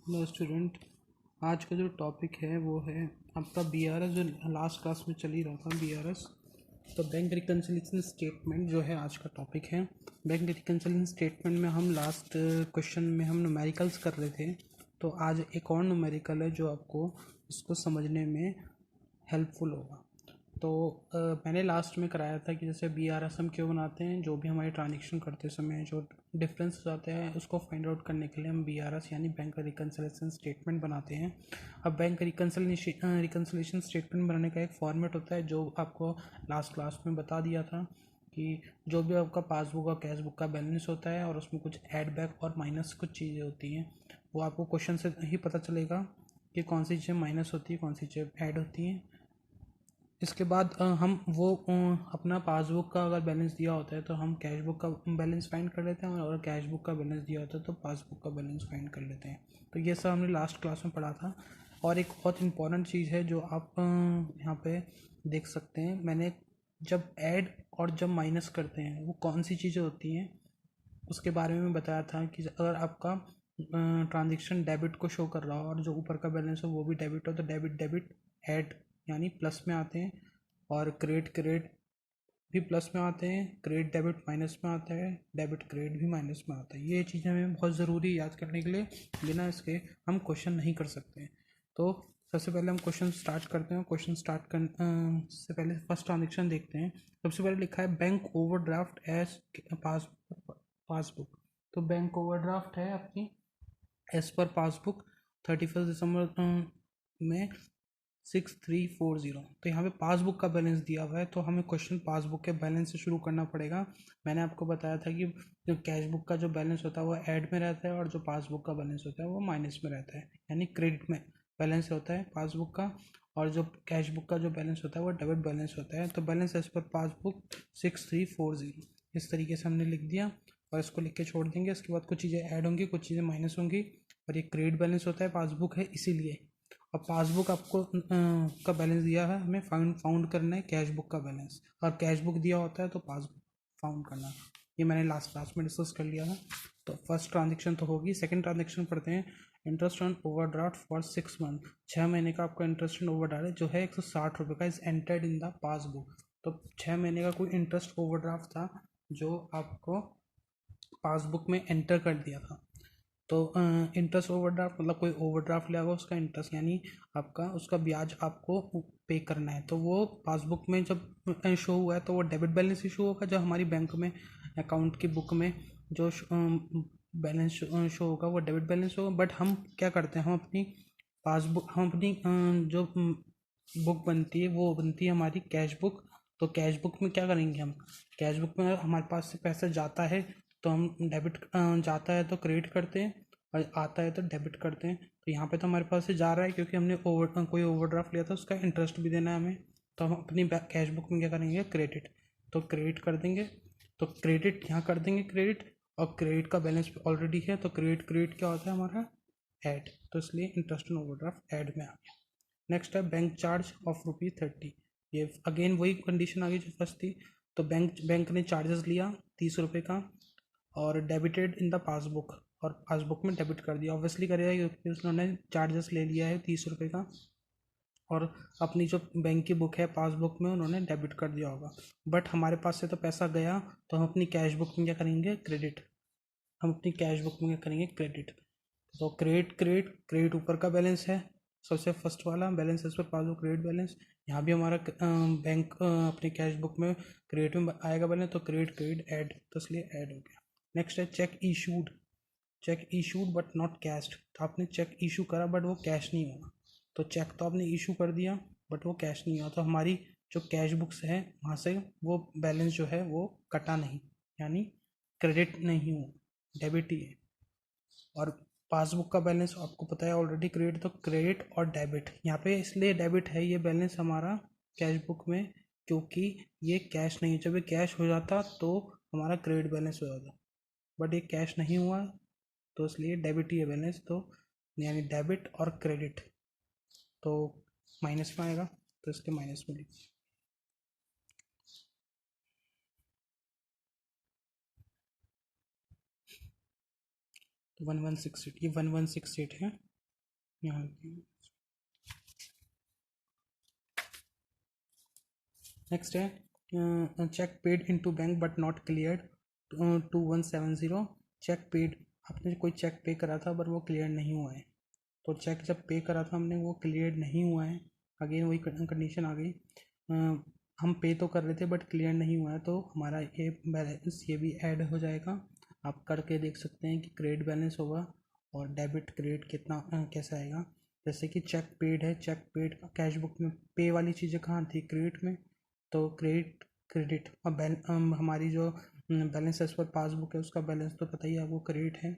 Hello student. आज का जो टॉपिक है वो है आपका बीआरएस, जो लास्ट क्लास में चल ही रहा था बीआरएस। तो बैंक रिकन्सिलिएशन स्टेटमेंट जो है आज का टॉपिक है। बैंक रिकन्सिलिएशन स्टेटमेंट में हम लास्ट क्वेश्चन में हम न्यूमेरिकल्स कर रहे थे, तो आज एक और न्यूमेरिकल है जो आपको इसको समझने में हेल्पफुल होगा। तो मैंने लास्ट में कराया था कि जैसे बीआरएस हम क्यों बनाते हैं, जो भी हमारे ट्रांजेक्शन करते समय जो डिफरेंस हो जाते हैं उसको फाइंड आउट करने के लिए हम बीआरएस यानी बैंक रिकन्सिलिएशन स्टेटमेंट बनाते हैं। अब बैंक रिकन्सिलिएशन स्टेटमेंट बनाने का एक फॉर्मेट होता है जो आपको लास्ट क्लास में बता दिया था कि जो भी आपका पासबुक और कैश बुक का बैलेंस होता है और उसमें कुछ ऐड बैक और माइनस कुछ चीज़ें होती हैं, वो आपको क्वेश्चन से ही पता चलेगा कि कौन सी चीज़ें माइनस होती है, कौन सी चीज़ें ऐड होती हैं। इसके बाद हम वो अपना पासबुक का अगर बैलेंस दिया होता है तो हम कैश बुक का बैलेंस फाइंड कर लेते हैं, और अगर कैश बुक का बैलेंस दिया होता है तो पासबुक का बैलेंस फाइंड कर लेते हैं। तो ये सब हमने लास्ट क्लास में पढ़ा था। और एक बहुत इम्पॉर्टेंट चीज़ है जो आप यहाँ पे देख सकते हैं, मैंने जब ऐड और जब माइनस करते हैं वो कौन सी चीज़ें होती हैं उसके बारे में बताया था कि अगर आपका ट्रांजेक्शन डेबिट को शो कर रहा हो और जो ऊपर का बैलेंस हो वो भी डेबिट हो तो डेबिट डेबिट ऐड यानी प्लस में आते हैं, और क्रेडिट क्रेडिट भी प्लस में आते हैं, क्रेडिट डेबिट माइनस में आता है, डेबिट क्रेडिट भी माइनस में आता है। ये चीज़ें हमें बहुत ज़रूरी याद करने के लिए, बिना इसके हम क्वेश्चन नहीं कर सकते हैं। तो सबसे पहले हम क्वेश्चन स्टार्ट करते हैं। क्वेश्चन स्टार्ट कर से पहले फर्स्ट ट्रांजेक्शन देखते हैं। सबसे पहले लिखा है बैंक ओवरड्राफ्ट एज पासबुक। तो बैंक ओवरड्राफ्ट है आपकी एज पर पासबुक 31 दिसंबर में 6340। तो यहाँ पे पासबुक का बैलेंस दिया हुआ है तो हमें क्वेश्चन पासबुक के बैलेंस से शुरू करना पड़ेगा। मैंने आपको बताया था कि जो कैश बुक का जो बैलेंस होता है वो ऐड में रहता है और जो पासबुक का बैलेंस होता है वो माइनस में रहता है, यानी क्रेडिट में बैलेंस होता है पासबुक का, और जो कैश बुक का जो बैलेंस होता है वो डेबिट बैलेंस होता है। तो बैलेंस एज पर पासबुक 6340 इस तरीके से हमने लिख दिया और इसको लिख के छोड़ देंगे। इसके बाद कुछ चीज़ें ऐड होंगी, कुछ चीज़ें माइनस होंगी, और ये क्रेडिट बैलेंस होता है, पासबुक है इसीलिए। और पासबुक आपको का बैलेंस दिया है, हमें फाउंड करना है कैश बुक का बैलेंस, और कैश बुक दिया होता है तो पासबुक फाउंड करना। ये मैंने लास्ट क्लास में डिस्कस कर लिया था। तो फर्स्ट ट्रांजेक्शन तो होगी। सेकंड ट्रांजेक्शन पढ़ते हैं। Interest on overdraft for 6 month, 6 महीने का आपका इंटरेस्ट ऑन ओवरड्राफ्ट जो है 160 रुपये का, is entered in the passbook. तो 6 महीने का कोई इंटरेस्ट ओवरड्राफ्ट था जो आपको पासबुक में एंटर कर दिया था। तो इंटरेस्ट ओवरड्राफ्ट मतलब कोई ओवरड्राफ्ट लिया हुआ उसका इंटरेस्ट, यानी आपका उसका ब्याज आपको पे करना है। तो वो पासबुक में जब शो हुआ है तो वो डेबिट बैलेंस ही शो होगा। जब हमारी बैंक में अकाउंट की बुक में जो बैलेंस शो होगा वो डेबिट बैलेंस होगा। बट हम क्या करते हैं, हम अपनी जो बुक बनती है वो बनती है हमारी कैश बुक। तो कैश बुक में क्या करेंगे, हम कैश बुक में हमारे पास से पैसा जाता है तो हम डेबिट जाता है तो क्रेडिट करते हैं, और आता है तो डेबिट करते हैं। तो यहाँ पे तो हमारे पास से जा रहा है क्योंकि हमने कोई ओवरड्राफ्ट लिया था, उसका इंटरेस्ट भी देना है हमें। तो हम अपनी कैश बुक में क्या करेंगे, क्रेडिट। तो क्रेडिट कर देंगे, तो क्रेडिट यहाँ कर देंगे क्रेडिट, और क्रेडिट का बैलेंस ऑलरेडी है तो क्रेडिट क्रेडिट क्या होता है हमारा, ऐड। तो इसलिए इंटरेस्ट ऑन ओवरड्राफ्ट ऐड में आ गया। नेक्स्ट है बैंक चार्ज ऑफ ₹30। ये अगेन वही कंडीशन आ गई जो फर्स्ट थी। तो बैंक ने चार्जेस लिया 30 रुपये का और डेबिटेड इन द पासबुक, और पासबुक में डेबिट कर दिया। ऑब्वियसली करेगा क्योंकि उन्होंने चार्जेस ले लिया है 30 रुपये का, और अपनी जो बैंक की बुक है पासबुक में उन्होंने डेबिट कर दिया होगा। बट हमारे पास से तो पैसा गया तो हम अपनी कैश बुक में क्या करेंगे, क्रेडिट। हम अपनी कैश बुक में क्या करेंगे, क्रेडिट। तो क्रेडिट क्रेडिट क्रेडिट ऊपर का बैलेंस है, सबसे फर्स्ट वाला बैलेंस इस पर पासबुक क्रेडिट बैलेंस। यहाँ भी हमारा बैंक अपनी कैश बुक में क्रेडिट में आएगा बैलेंस, तो क्रेडिट क्रेडिट ऐड, तो इसलिए ऐड हो गया। नेक्स्ट है check issued. Check issued but not cached. तो आपने चेक इशू करा बट वो कैश नहीं हुआ। तो चेक तो आपने इशू कर दिया बट वो कैश नहीं हुआ, तो हमारी जो कैश बुक्स है वहाँ से वो बैलेंस जो है वो कटा नहीं, यानी क्रेडिट नहीं हुआ, डेबिट ही है। और पासबुक का बैलेंस आपको पता है ऑलरेडी क्रेडिट, तो क्रेडिट और डेबिट यहाँ पे इसलिए डेबिट है ये बैलेंस हमारा कैश बुक में, क्योंकि ये कैश नहीं है। जब ये कैश हो जाता तो हमारा क्रेडिट बैलेंस हो जाता, बट ये कैश नहीं हुआ तो इसलिए डेबिट ही है बैलेंस। तो यानी डेबिट और क्रेडिट तो माइनस में आएगा, तो इसके माइनस में लिखिए। 1168, ये 1168 है। यहाँ नेक्स्ट है cheque paid into bank but not cleared 2170। Cheque paid, आपने कोई चेक पे करा था पर वो क्लियर नहीं हुआ है। तो चेक जब पे करा था हमने वो क्लियर नहीं हुआ है, अगेन वही कंडीशन आ गई। हम पे तो कर रहे थे बट क्लियर नहीं हुआ है, तो हमारा ये बैलेंस ये भी ऐड हो जाएगा। आप करके देख सकते हैं कि क्रेडिट बैलेंस होगा और डेबिट क्रेडिट कितना कैसा आएगा। जैसे कि चेक पेड है, चेक पेड कैश बुक में पे वाली चीज़ें कहाँ थी, क्रेडिट में। तो क्रेडिट क्रेडिट और हमारी जो बैलेंस एज पर पासबुक है उसका बैलेंस तो पता ही है आपको, क्रेडिट है।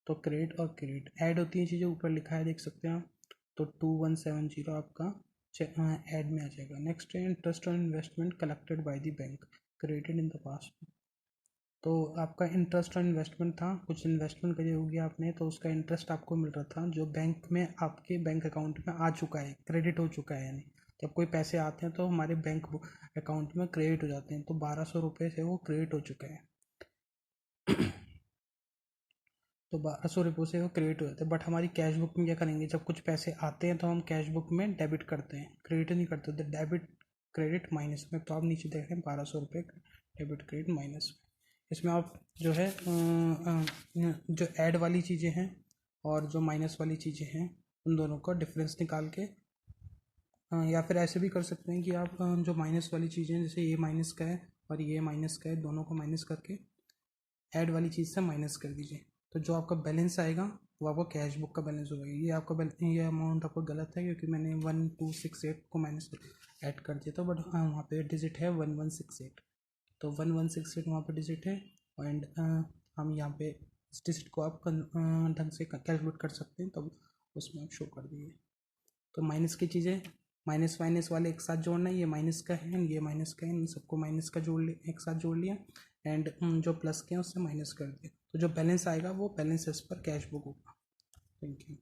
तो क्रेडिट और क्रेडिट ऐड होती हैं चीज़ें, ऊपर लिखा है देख सकते हैं आप। तो 2170 आपका ऐड में आ जाएगा। नेक्स्ट है interest on investment collected by the bank credited in the past. तो आपका इंटरेस्ट ऑन इन्वेस्टमेंट था, कुछ इन्वेस्टमेंट करी होगी आपने, तो उसका इंटरेस्ट आपको मिल रहा था जो बैंक में आपके बैंक अकाउंट में आ चुका है, क्रेडिट हो चुका है। यानी जब कोई पैसे आते हैं तो हमारे बैंक अकाउंट में क्रेडिट हो जाते हैं, तो 1200 रुपये से वो क्रेडिट हो चुका है। तो 1200 रुपये से वो क्रेडिट हो जाते हैं। बट हमारी कैश बुक में क्या करेंगे, जब कुछ पैसे आते हैं तो हम कैश बुक में डेबिट करते हैं, क्रेडिट नहीं करते। तो डेबिट क्रेडिट माइनस में, तो आप नीचे देख रहे हैं 1200 रुपये डेबिट क्रेडिट माइनस में। इसमें आप जो है जो ऐड वाली चीज़ें हैं और जो माइनस वाली चीज़ें हैं उन दोनों का डिफरेंस निकाल के, या फिर ऐसे भी कर सकते हैं कि आप जो माइनस वाली चीज़ें जैसे ये माइनस का है और ये माइनस का है, दोनों को माइनस करके ऐड वाली चीज़ से माइनस कर दीजिए। तो जो आपका बैलेंस आएगा वो आपका कैश बुक का बैलेंस होगा। ये आपका ये अमाउंट आपको गलत है क्योंकि मैंने 1268 को माइनस ऐड कर दिया था, बट हाँ वहाँ पे डिजिट है 1168। तो 1168 वहाँ पे डिजिट है एंड हम यहाँ पे इस डिजिट को आप ढंग से कैलकुलेट कर सकते हैं, तब उसमें आप शो कर दीजिए। तो माइनस की चीज़ें माइनस माइनस वाले एक साथ जोड़ना है, ये माइनस का है ये माइनस का है, इन सबको माइनस का जोड़ लिया, एक साथ जोड़ लिया एंड जो प्लस के हैं उससे माइनस कर दिया। तो जो बैलेंस आएगा वो बैलेंस एज पर कैश बुक होगा। Thank you.